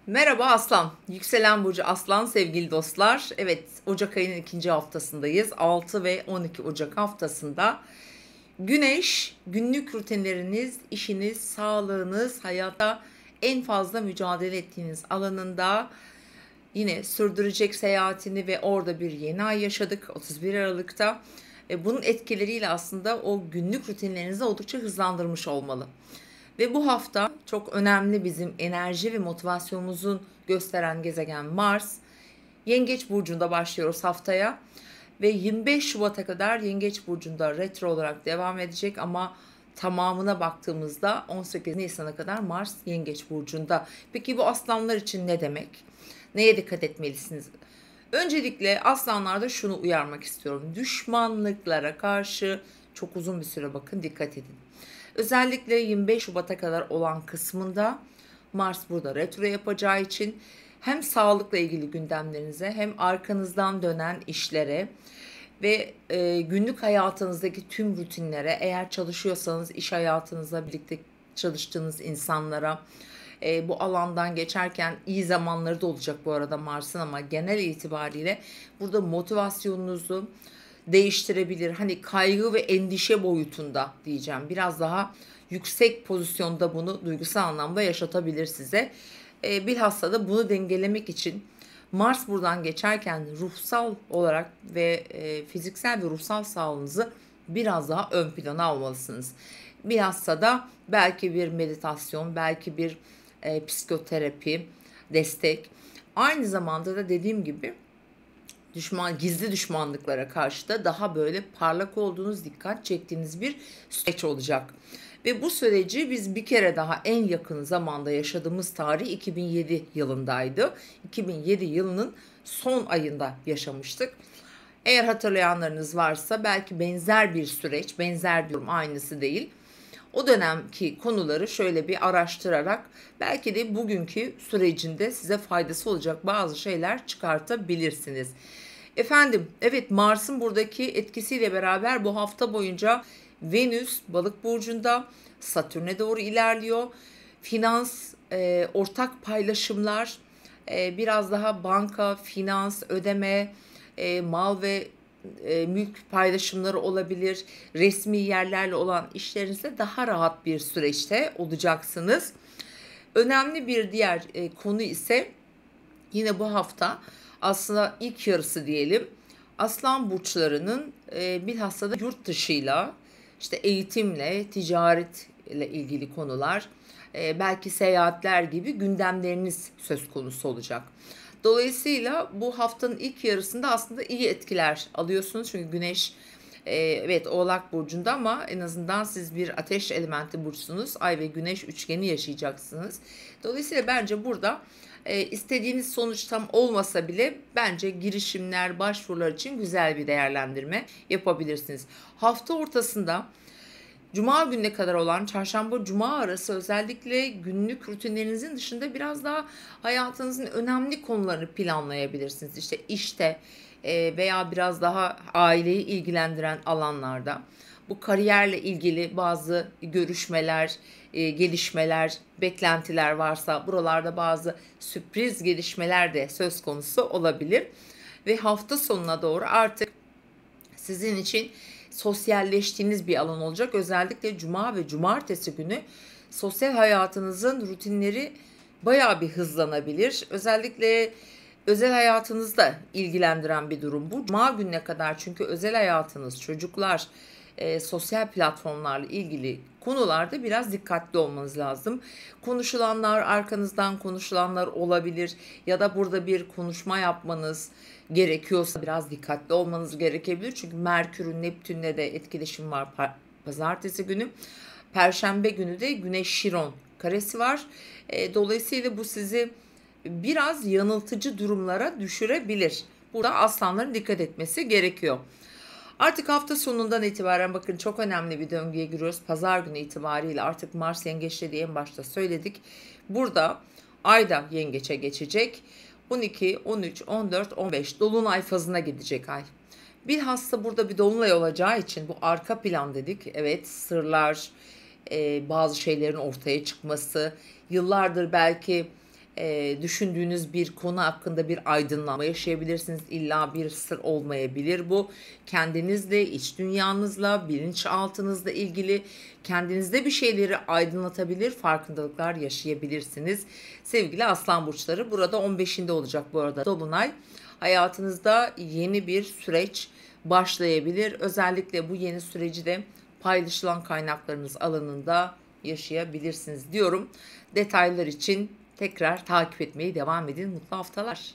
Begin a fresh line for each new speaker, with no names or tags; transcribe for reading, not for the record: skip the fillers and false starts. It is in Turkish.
Merhaba Aslan. Yükselen burcu Aslan sevgili dostlar. Evet, Ocak ayının ikinci haftasındayız. 6 ve 12 Ocak haftasında Güneş günlük rutinleriniz, işiniz, sağlığınız, hayatta en fazla mücadele ettiğiniz alanında yine sürdürecek seyahatini ve orada bir yeni ay yaşadık 31 Aralık'ta. Bunun etkileriyle aslında o günlük rutinlerinizi oldukça hızlandırmış olmalı. Ve bu hafta çok önemli bizim enerji ve motivasyonumuzun gösteren gezegen Mars. Yengeç burcunda başlıyoruz haftaya ve 25 Şubat'a kadar Yengeç burcunda retro olarak devam edecek ama tamamına baktığımızda 18 Nisan'a kadar Mars Yengeç burcunda. Peki bu aslanlar için ne demek? Neye dikkat etmelisiniz? Öncelikle aslanlarda şunu uyarmak istiyorum. Düşmanlıklara karşı çok uzun bir süre bakın, dikkat edin. Özellikle 25 Şubat'a kadar olan kısmında Mars burada retro yapacağı için hem sağlıkla ilgili gündemlerinize hem arkanızdan dönen işlere ve günlük hayatınızdaki tüm rutinlere, eğer çalışıyorsanız iş hayatınızla birlikte çalıştığınız insanlara, bu alandan geçerken iyi zamanları da olacak bu arada Mars'ın, ama genel itibariyle burada motivasyonunuzu değiştirebilir. Hani kaygı ve endişe boyutunda diyeceğim. Biraz daha yüksek pozisyonda bunu duygusal anlamda yaşatabilir size. Bilhassa da bunu dengelemek için Mars buradan geçerken ruhsal olarak ve fiziksel ve ruhsal sağlığınızı biraz daha ön plana almalısınız. Bilhassa da belki bir meditasyon, belki bir psikoterapi, destek. Aynı zamanda da dediğim gibi gizli düşmanlıklara karşı da daha böyle parlak olduğunuz, dikkat çektiğiniz bir süreç olacak. Ve bu süreci biz bir kere daha en yakın zamanda yaşadığımız tarih 2007 yılındaydı. 2007 yılının son ayında yaşamıştık. Eğer hatırlayanlarınız varsa belki benzer bir süreç, benzer bir durum, aynısı değil. O dönemki konuları şöyle bir araştırarak belki de bugünkü sürecinde size faydası olacak bazı şeyler çıkartabilirsiniz. Efendim, evet, Mars'ın buradaki etkisiyle beraber bu hafta boyunca Venüs Balık burcunda Satürn'e doğru ilerliyor. Finans, ortak paylaşımlar, biraz daha banka, finans, ödeme, mal ve mülk paylaşımları olabilir. Resmi yerlerle olan işlerinizde daha rahat bir süreçte olacaksınız. Önemli bir diğer konu ise yine bu hafta aslında ilk yarısı diyelim. Aslan burçlarının bilhassa da yurt dışıyla, işte eğitimle, ticaretle ilgili konular, belki seyahatler gibi gündemleriniz söz konusu olacak. Dolayısıyla bu haftanın ilk yarısında aslında iyi etkiler alıyorsunuz. Çünkü Güneş evet Oğlak burcunda, ama en azından siz bir ateş elementi burçsunuz. Ay ve Güneş üçgeni yaşayacaksınız. Dolayısıyla bence burada istediğiniz sonuç tam olmasa bile bence girişimler, başvurular için güzel bir değerlendirme yapabilirsiniz. Hafta ortasında Cuma gününe kadar olan çarşamba-cuma arası özellikle günlük rutinlerinizin dışında biraz daha hayatınızın önemli konularını planlayabilirsiniz. İşte işte veya biraz daha aileyi ilgilendiren alanlarda. Bu kariyerle ilgili bazı görüşmeler, gelişmeler, beklentiler varsa buralarda bazı sürpriz gelişmeler de söz konusu olabilir. Ve hafta sonuna doğru artık sizin için sosyalleştiğiniz bir alan olacak. Özellikle cuma ve cumartesi günü sosyal hayatınızın rutinleri bayağı bir hızlanabilir. Özellikle özel hayatınızda ilgilendiren bir durum bu. Cuma gününe kadar, çünkü özel hayatınız, çocuklar, sosyal platformlarla ilgili konularda biraz dikkatli olmanız lazım. Konuşulanlar, arkanızdan konuşulanlar olabilir ya da burada bir konuşma yapmanız gerekiyorsa biraz dikkatli olmanız gerekebilir. Çünkü Merkür'ün Neptün'le de etkileşim var pazartesi günü. Perşembe günü de Güneş Şiron karesi var. Dolayısıyla bu sizi biraz yanıltıcı durumlara düşürebilir. Burada aslanların dikkat etmesi gerekiyor. Artık hafta sonundan itibaren bakın çok önemli bir döngüye giriyoruz. Pazar günü itibariyle artık Mars yengeçte diye en başta söyledik. Burada Ay da yengeçe geçecek. 12, 13, 14, 15 dolunay fazına gidecek ay. Bilhassa burada bir dolunay olacağı için bu arka plan dedik. Evet, sırlar, bazı şeylerin ortaya çıkması, yıllardır belki düşündüğünüz bir konu hakkında bir aydınlanma yaşayabilirsiniz. İlla bir sır olmayabilir bu. Kendinizle, iç dünyanızla, bilinçaltınızla ilgili kendinizde bir şeyleri aydınlatabilir, farkındalıklar yaşayabilirsiniz. Sevgili Aslan burçları, burada 15'inde olacak bu arada dolunay. Hayatınızda yeni bir süreç başlayabilir. Özellikle bu yeni süreci de paylaşılan kaynaklarınız alanında yaşayabilirsiniz diyorum. Detaylar için tekrar takip etmeye devam edin. Mutlu haftalar.